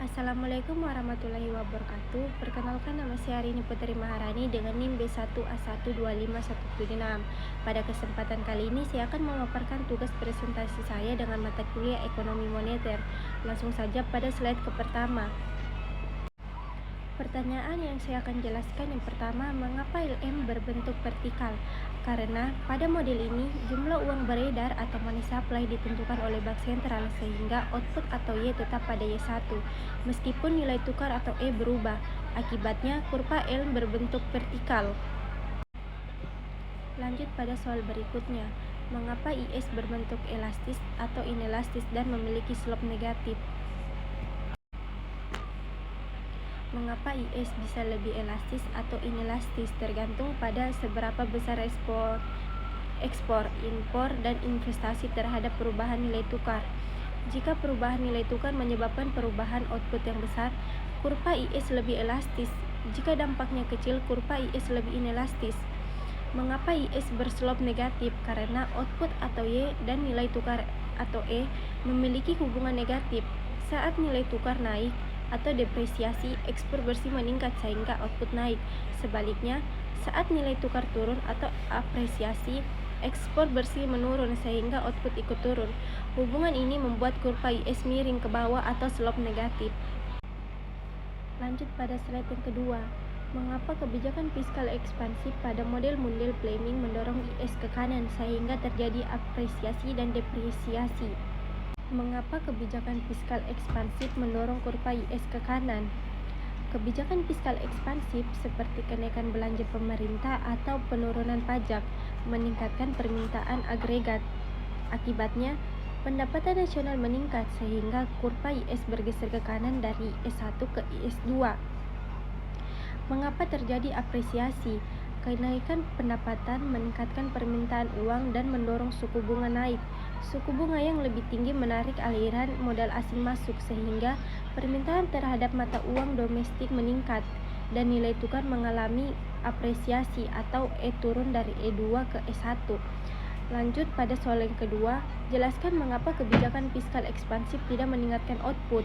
Assalamualaikum warahmatullahi wabarakatuh. Perkenalkan, nama saya Arini Putri Maharani dengan NIM B1A1251176. Pada kesempatan kali ini saya akan memaparkan tugas presentasi saya dengan mata kuliah Ekonomi Moneter. Langsung saja pada slide ke pertama. Pertanyaan yang saya akan jelaskan yang pertama, mengapa LM berbentuk vertikal? Karena pada model ini jumlah uang beredar atau money supply ditentukan oleh bank sentral sehingga output atau Y tetap pada Y1 meskipun nilai tukar atau E berubah. Akibatnya kurva L berbentuk vertikal. Lanjut pada soal berikutnya. Mengapa IS berbentuk elastis atau inelastis dan memiliki slope negatif? Mengapa IS bisa lebih elastis atau inelastis tergantung pada seberapa besar ekspor, impor, dan investasi terhadap perubahan nilai tukar. Jika perubahan nilai tukar menyebabkan perubahan output yang besar, kurva IS lebih elastis. Jika dampaknya kecil, kurva IS lebih inelastis. Mengapa IS berslope negatif? Karena output atau Y dan nilai tukar atau E memiliki hubungan negatif. Saat nilai tukar naik atau depresiasi, ekspor bersih meningkat sehingga output naik. Sebaliknya, saat nilai tukar turun atau apresiasi, ekspor bersih menurun sehingga output ikut turun. Hubungan ini membuat kurva IS miring ke bawah atau slope negatif. Lanjut pada slide yang kedua. Mengapa kebijakan fiskal ekspansif pada model Mundell Fleming mendorong IS ke kanan sehingga terjadi apresiasi dan depresiasi? Mengapa kebijakan fiskal ekspansif mendorong kurva IS ke kanan? Kebijakan fiskal ekspansif seperti kenaikan belanja pemerintah atau penurunan pajak meningkatkan permintaan agregat. Akibatnya, pendapatan nasional meningkat sehingga kurva IS bergeser ke kanan dari IS1 ke IS2. Mengapa terjadi apresiasi? Kenaikan pendapatan meningkatkan permintaan uang dan mendorong suku bunga naik. Suku bunga yang lebih tinggi menarik aliran modal asing masuk sehingga permintaan terhadap mata uang domestik meningkat dan nilai tukar mengalami apresiasi atau E turun dari E2 ke E1. Lanjut pada soal yang kedua, jelaskan mengapa kebijakan fiskal ekspansif tidak meningkatkan output.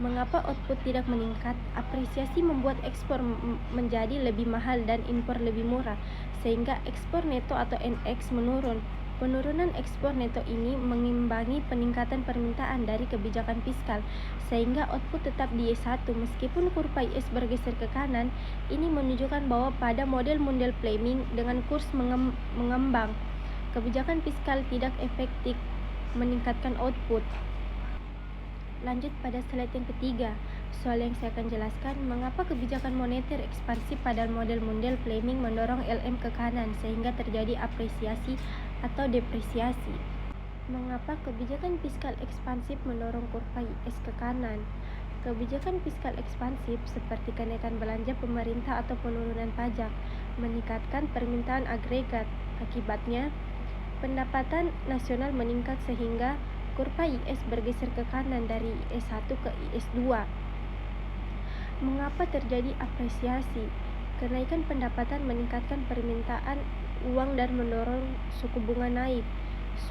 Mengapa output tidak meningkat? Apresiasi membuat ekspor menjadi lebih mahal dan impor lebih murah, sehingga ekspor neto atau NX menurun. Penurunan ekspor neto ini mengimbangi peningkatan permintaan dari kebijakan fiskal, sehingga output tetap di Y1 meskipun kurva IS bergeser ke kanan. Ini menunjukkan bahwa pada model Mundell Fleming dengan kurs mengembang, kebijakan fiskal tidak efektif meningkatkan output. Lanjut pada slide yang ketiga. Soal yang saya akan jelaskan, mengapa kebijakan moneter ekspansif pada model Mundell Fleming mendorong LM ke kanan sehingga terjadi apresiasi atau depresiasi. Mengapa kebijakan fiskal ekspansif mendorong kurva IS ke kanan? Kebijakan fiskal ekspansif seperti kenaikan belanja pemerintah atau penurunan pajak meningkatkan permintaan agregat. Akibatnya, pendapatan nasional meningkat sehingga kurva IS bergeser ke kanan dari IS1 ke IS2. Mengapa terjadi apresiasi? Kenaikan pendapatan meningkatkan permintaan uang dan mendorong suku bunga naik.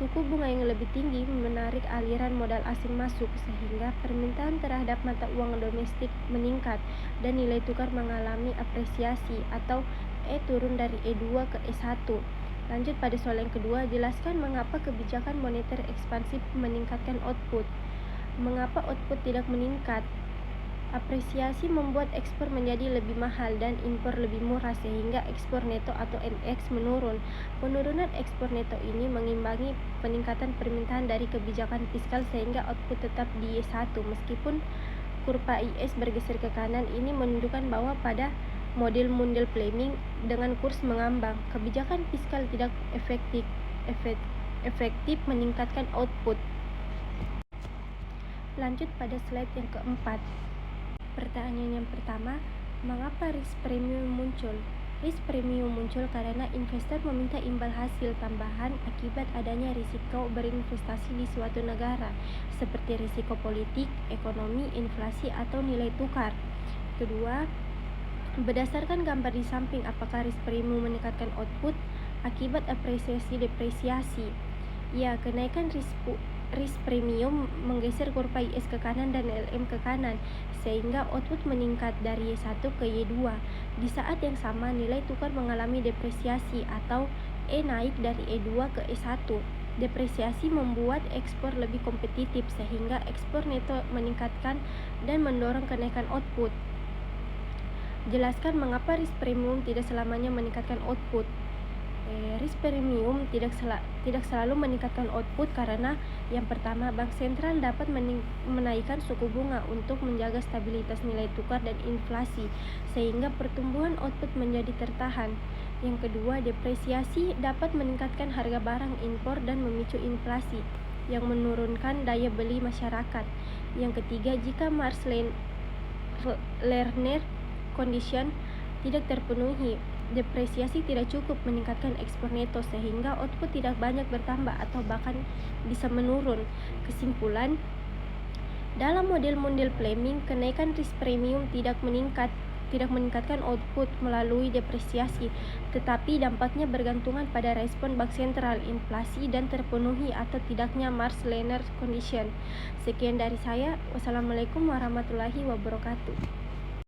Suku bunga yang lebih tinggi menarik aliran modal asing masuk sehingga permintaan terhadap mata uang domestik meningkat dan nilai tukar mengalami apresiasi atau E turun dari E2 ke E1. Lanjut pada soal yang kedua, jelaskan mengapa kebijakan moneter ekspansif meningkatkan output. Mengapa output tidak meningkat? Apresiasi membuat ekspor menjadi lebih mahal dan impor lebih murah sehingga ekspor neto atau NX menurun. Penurunan ekspor neto ini mengimbangi peningkatan permintaan dari kebijakan fiskal sehingga output tetap di Y1 meskipun kurva IS bergeser ke kanan. Ini menunjukkan bahwa pada model Mundell Fleming dengan kurs mengambang, kebijakan fiskal tidak efektif meningkatkan output. Lanjut pada slide yang keempat. Pertanyaan yang pertama, mengapa risk premium muncul? Risk premium muncul karena investor meminta imbal hasil tambahan akibat adanya risiko berinvestasi di suatu negara, seperti risiko politik, ekonomi, inflasi, atau nilai tukar. Kedua, berdasarkan gambar di samping, apakah risk premium meningkatkan output akibat apresiasi depresiasi? Ya, kenaikan risk premium menggeser kurva IS ke kanan dan LM ke kanan, sehingga output meningkat dari Y1 ke Y2. Di saat yang sama, nilai tukar mengalami depresiasi atau E naik dari E2 ke E1. Depresiasi membuat ekspor lebih kompetitif, sehingga ekspor neto meningkatkan dan mendorong kenaikan output. Jelaskan mengapa risk premium tidak selamanya meningkatkan output. Risk premium tidak selalu meningkatkan output karena yang pertama, bank sentral dapat menaikkan suku bunga untuk menjaga stabilitas nilai tukar dan inflasi, sehingga pertumbuhan output menjadi tertahan. Yang kedua, depresiasi dapat meningkatkan harga barang impor dan memicu inflasi yang menurunkan daya beli masyarakat. Yang ketiga, jika Marsh-Lerner condition tidak terpenuhi, depresiasi tidak cukup meningkatkan ekspor neto, sehingga output tidak banyak bertambah atau bahkan bisa menurun. Kesimpulan, dalam model-model Fleming, kenaikan risk premium tidak meningkatkan output melalui depresiasi, tetapi dampaknya bergantungan pada respon bank sentral, inflasi, dan terpenuhi atau tidaknya Marsh-Lerner condition. Sekian dari saya. Wassalamualaikum warahmatullahi wabarakatuh.